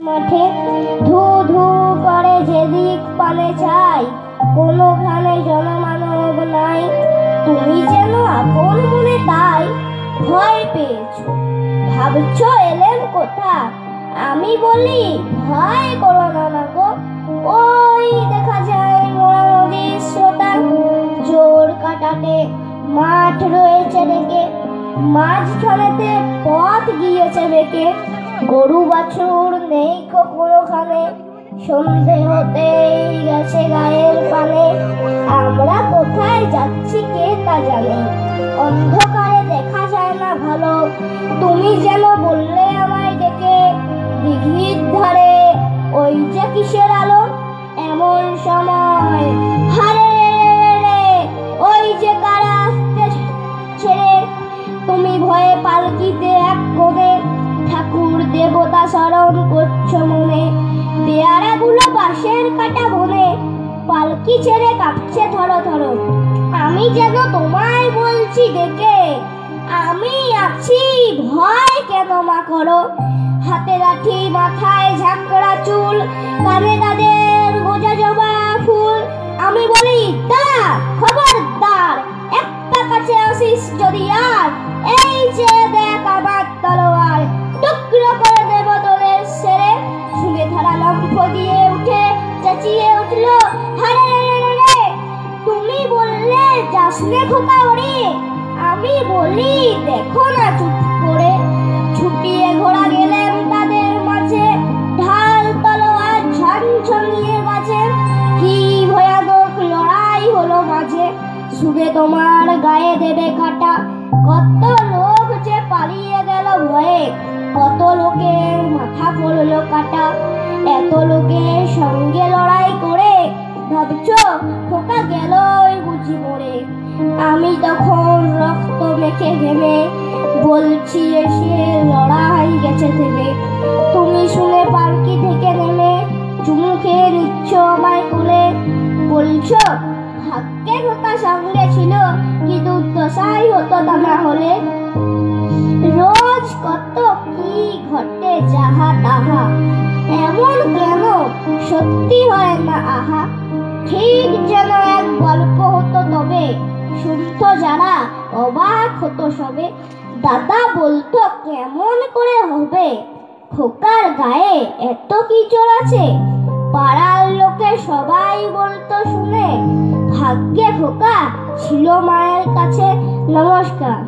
মাঠে ধু ধু করে যেদিক পানে চাই, কোনোখানে জনমানব নাই। তুমি যেন আপন মনে তাই ভয় পেয়েছো, ভাবছো এলেম কোথা। আমি বলি ভয় করো না না গো, ওই দেখা যায় মোরা নদীর স্রোতা। জোর কাটাতে মাঠ রয়েছে ডেকে, মাঝখানেতে পথ গিয়েছে বেঁকে। গরু বাছুর নেই কোনোখানে, সন্ধে হতেই গেছে গায়ের পানে। আমরা কোথায় যাচ্ছি কে তা জানে, অন্ধকারে দেখা যায় না ভালো। তুমি যেন বললে আমায় ডেকে, দিঘির ধারে ওই যে কিসের আলো। এমন সময় হারে রে, ওই যে কারা আসতে ছেড়ে। তুমি ভয়ে পালকিতে এক কোণে, ঠাকুর দেবতা স্মরণ করছো মনে। পেয়ারাগুলো বাঁশের কাটা বনে, পালকি ছেড়ে কাঁপছে থরো থরো। আমি যেন তোমায় বলছি ডেকে, আমি আছি ভয় কেন মা করো। হাতে লাঠি মাথায় ঝাঁকড়া চুল, কানে তাদের গোজা জবা ফুল। আমি বলি দাঁড়া খবরদার, একটা কাছে আসিস যদি আর। এই যে দেখ আমার তলোয়ার, টুকরো করে দেব তোদের সেরে। শুনে ধারা লম্ফ দিয়ে উঠে চেঁচিয়ে উঠলো, হারে রে, তুমি বললে যাসনে খোকা ওরে। আমি বলি দেখো না চুপ করে। ছুটিয়ে ঘোড়া গেলেন তাদের মাঝে, ঢাল তলোয়ার ঝনঝনিয়ে বাজে। কি ভয়ানক লড়াই হলো মাঝে, শুনে তোমার গায়ে দেবে কাটা। কত লোক যে পালিয়ে গেল ভয়ে, কত লোকের মাথা পড়লো কাটা। এত লোকের সঙ্গে লড়াই করে ভাবছো খোকা গেলই বুঝি মরে। আমি তখন রক্ত মেখে ঘেমে বলছি এসে লড়াই গেছে থেমে। তুমি শুনে পালকি থেকে নেমে চুমু খেয়ে নিচ্ছ আমায় কোলে। বলছো ভাগ্যে খোকা সঙ্গে ছিল, কি দুর্দশাই হতো তা না হলে। রোজ কত কি ঘটে যাহা তাহা, এমন কেন সত্যি হয় না আহা। ঠিক যেন এক গল্প হতো তবে, শুনতো যারা অবাক হতো সবে। দাদা বলতো কেমন করে হবে, খোকার গায়ে এত কি জোর আছে। পাড়ার লোকে সবাই বলতো শুনে, ভাগ্যে খোকা ছিল মায়ের কাছে। নমস্কার।